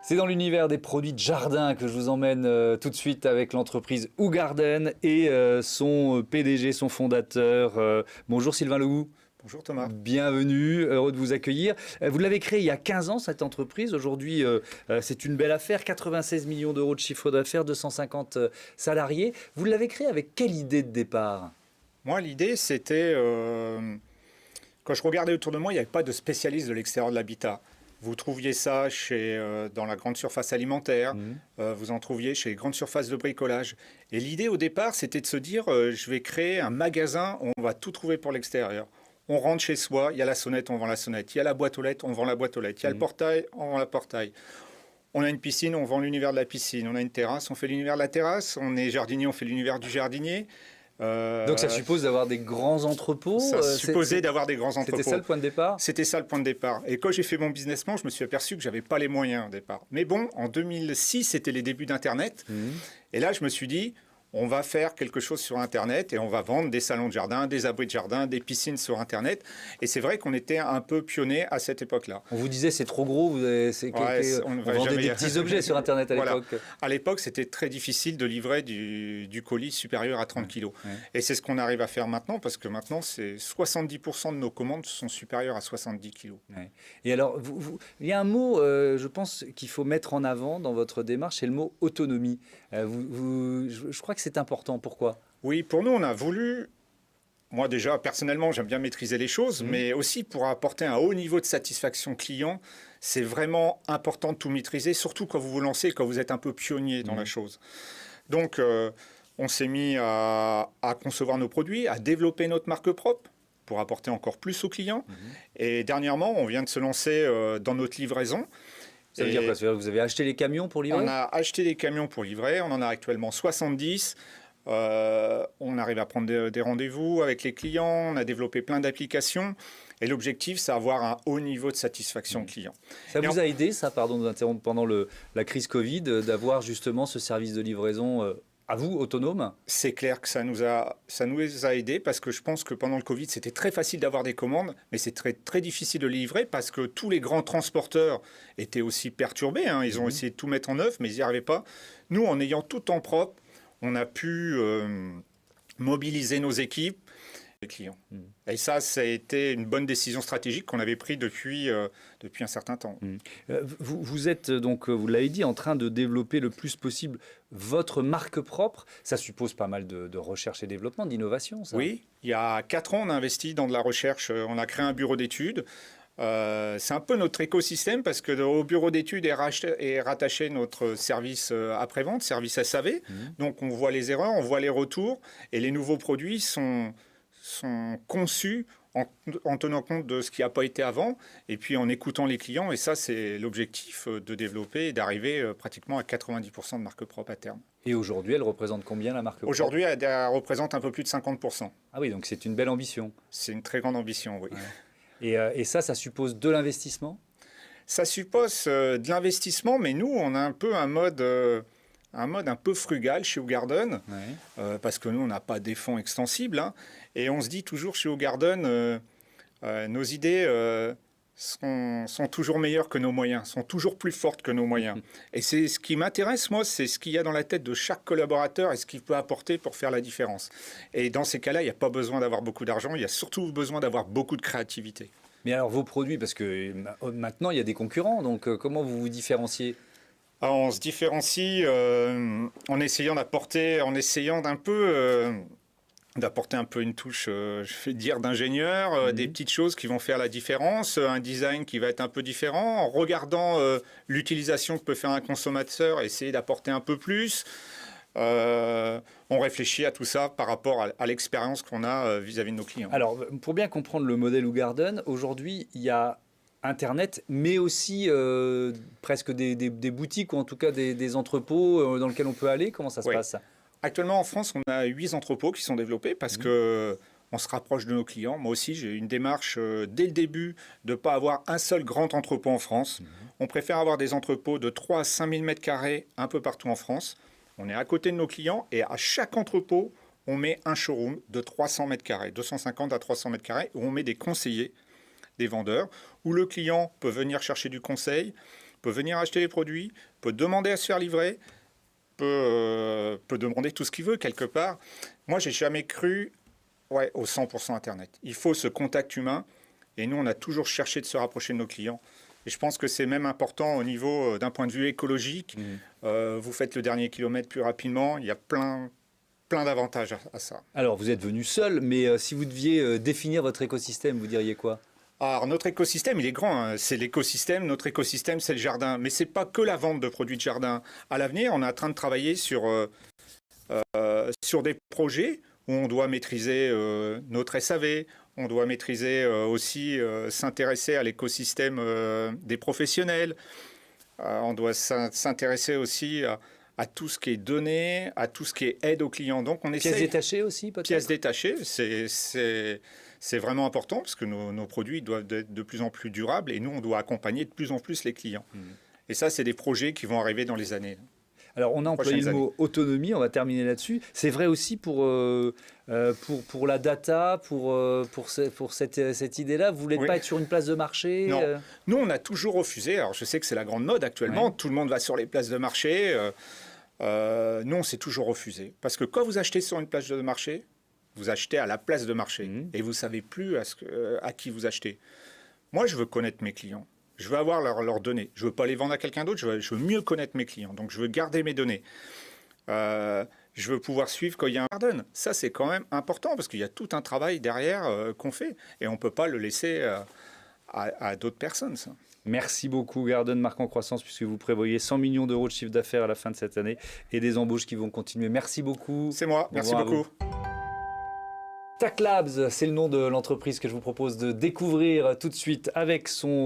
C'est dans l'univers des produits de jardin que je vous emmène tout de suite avec l'entreprise Hougarden et son PDG, son fondateur. Bonjour Sylvain Lehoux. Bonjour Thomas. Bienvenue, heureux de vous accueillir. Vous l'avez créé il y a 15 ans cette entreprise. Aujourd'hui, c'est une belle affaire, 96 millions d'euros de chiffre d'affaires, 250 salariés. Vous l'avez créé avec quelle idée de départ? Moi, l'idée, c'était, quand je regardais autour de moi, il n'y avait pas de spécialiste de l'extérieur de l'habitat. Vous trouviez ça dans la grande surface alimentaire, vous en trouviez chez les grandes surfaces de bricolage. Et l'idée au départ, c'était de se dire, je vais créer un magasin où on va tout trouver pour l'extérieur. On rentre chez soi, il y a la sonnette, on vend la sonnette. Il y a la boîte aux lettres, on vend la boîte aux lettres. Il y a le portail, on vend la portail. On a une piscine, on vend l'univers de la piscine. On a une terrasse, on fait l'univers de la terrasse. On est jardinier, on fait l'univers du jardinier. Donc ça suppose d'avoir des grands entrepôts. Ça supposait d'avoir des grands entrepôts. C'était ça le point de départ? C'était ça le point de départ. Et quand j'ai fait mon business plan, je me suis aperçu que j'avais pas les moyens au départ. Mais bon, en 2006, c'était les débuts d'Internet. Et là, je me suis dit, on va faire quelque chose sur Internet et on va vendre des salons de jardin, des abris de jardin, des piscines sur Internet. Et c'est vrai qu'on était un peu pionniers à cette époque-là. On vous disait c'est trop gros, on vendait des petits objets sur Internet à l'époque. Voilà. À l'époque, c'était très difficile de livrer du colis supérieur à 30 kg. Et c'est ce qu'on arrive à faire maintenant, parce que maintenant, 70% de nos commandes sont supérieures à 70 kg. Et alors, il y a un mot, je pense, qu'il faut mettre en avant dans votre démarche, c'est le mot autonomie. Je crois que c'est important. Pourquoi? Oui, pour nous, on a voulu... Moi, déjà, personnellement, j'aime bien maîtriser les choses, mais aussi pour apporter un haut niveau de satisfaction client, c'est vraiment important de tout maîtriser, surtout quand vous vous lancez, quand vous êtes un peu pionnier dans la chose. Donc, on s'est mis à concevoir nos produits, à développer notre marque propre pour apporter encore plus aux clients. Et dernièrement, on vient de se lancer dans notre livraison. Ça veut dire quoi? Ça veut dire que vous avez acheté les camions pour livrer? On a acheté des camions pour livrer, on en a actuellement 70. On arrive à prendre des rendez-vous avec les clients, on a développé plein d'applications. Et l'objectif, c'est avoir un haut niveau de satisfaction client. Ça vous a aidé, ça, pardon de vous interrompre, pendant la crise Covid, d'avoir justement ce service de livraison à vous, autonome? C'est clair que ça nous a aidés, parce que je pense que pendant le Covid, c'était très facile d'avoir des commandes, mais c'est très, très difficile de les livrer parce que tous les grands transporteurs étaient aussi perturbés. Ils ont essayé de tout mettre en œuvre, mais ils n'y arrivaient pas. Nous, en ayant tout en propre, on a pu mobiliser nos équipes, les clients. Et ça a été une bonne décision stratégique qu'on avait prise depuis un certain temps. Vous êtes donc, vous l'avez dit, en train de développer le plus possible votre marque propre. Ça suppose pas mal de recherche et développement, d'innovation, ça? Oui, il y a 4 ans, on a investi dans de la recherche. On a créé un bureau d'études. C'est un peu notre écosystème, parce qu'au bureau d'études est rattaché notre service après-vente, service SAV. Donc on voit les erreurs, on voit les retours, et les nouveaux produits sont conçus en tenant compte de ce qui n'a pas été avant, et puis en écoutant les clients. Et ça, c'est l'objectif de développer et d'arriver pratiquement à 90% de marque propre à terme. Et aujourd'hui, elle représente combien, la marque propre? Aujourd'hui, elle représente un peu plus de 50%. Ah oui, donc c'est une belle ambition. C'est une très grande ambition, oui. Et ça suppose de l'investissement? Ça suppose de l'investissement, mais nous, on a un peu un mode un peu frugal chez Hougarden, parce que nous, on n'a pas des fonds extensibles. Et on se dit toujours chez Hougarden, nos idées sont toujours meilleures que nos moyens, sont toujours plus fortes que nos moyens. Et c'est ce qui m'intéresse, moi, c'est ce qu'il y a dans la tête de chaque collaborateur et ce qu'il peut apporter pour faire la différence. Et dans ces cas-là, il n'y a pas besoin d'avoir beaucoup d'argent, il y a surtout besoin d'avoir beaucoup de créativité. Mais alors, vos produits, parce que maintenant, il y a des concurrents, donc comment vous vous différenciez? Alors, on se différencie en essayant d'apporter un peu une touche, je vais dire, d'ingénieur, des petites choses qui vont faire la différence, un design qui va être un peu différent, en regardant l'utilisation que peut faire un consommateur, essayer d'apporter un peu plus. On réfléchit à tout ça par rapport à l'expérience qu'on a vis-à-vis de nos clients. Alors, pour bien comprendre le modèle Hougarden, aujourd'hui, il y a Internet, mais aussi presque des boutiques, ou en tout cas des entrepôts dans lesquels on peut aller. Comment ça se passe, ça? Actuellement, en France, on a 8 entrepôts qui sont développés parce que on se rapproche de nos clients. Moi aussi, j'ai une démarche dès le début de ne pas avoir un seul grand entrepôt en France. On préfère avoir des entrepôts de 3 à 5 000 m² un peu partout en France. On est à côté de nos clients et à chaque entrepôt, on met un showroom de 300 m², 250 à 300 m², où on met des conseillers, des vendeurs, où le client peut venir chercher du conseil, peut venir acheter les produits, peut demander à se faire livrer, peut demander tout ce qu'il veut quelque part. Moi, j'ai jamais cru au 100% Internet. Il faut ce contact humain. Et nous, on a toujours cherché de se rapprocher de nos clients. Et je pense que c'est même important au niveau d'un point de vue écologique. Vous faites le dernier kilomètre plus rapidement. Il y a plein d'avantages à ça. Alors, vous êtes venu seul, mais si vous deviez définir votre écosystème, vous diriez quoi? Alors, notre écosystème, il est grand. Hein. C'est l'écosystème. Notre écosystème, c'est le jardin. Mais ce n'est pas que la vente de produits de jardin. À l'avenir, on est en train de travailler sur des projets où on doit maîtriser notre SAV. On doit maîtriser aussi, s'intéresser à l'écosystème des professionnels. On doit s'intéresser aussi à tout ce qui est données, à tout ce qui est aide aux clients. Donc, on essaie... Pièces détachées aussi, peut-être? Pièces détachées, c'est vraiment important parce que nos produits doivent être de plus en plus durables et nous, on doit accompagner de plus en plus les clients. Et ça, c'est des projets qui vont arriver dans les années. Alors, on a employé le mot autonomie, on va terminer là-dessus. C'est vrai aussi pour la data, pour cette idée-là. Vous ne voulez pas être sur une place de marché? Non. Nous, on a toujours refusé. Alors, je sais que c'est la grande mode actuellement. Tout le monde va sur les places de marché. Nous, on s'est toujours refusé. Parce que quand vous achetez sur une place de marché, vous achetez à la place de marché. Et vous ne savez plus à qui vous achetez. Moi, je veux connaître mes clients. Je veux avoir leurs données. Je ne veux pas les vendre à quelqu'un d'autre. Je veux mieux connaître mes clients. Donc, je veux garder mes données. Je veux pouvoir suivre quand il y a un garden. Ça, c'est quand même important parce qu'il y a tout un travail derrière qu'on fait. Et on ne peut pas le laisser à d'autres personnes, ça. Merci beaucoup, Garden, marque en croissance, puisque vous prévoyez 100 millions d'euros de chiffre d'affaires à la fin de cette année et des embauches qui vont continuer. Merci beaucoup. C'est moi. Merci beaucoup. TAC Labs, c'est le nom de l'entreprise que je vous propose de découvrir tout de suite avec son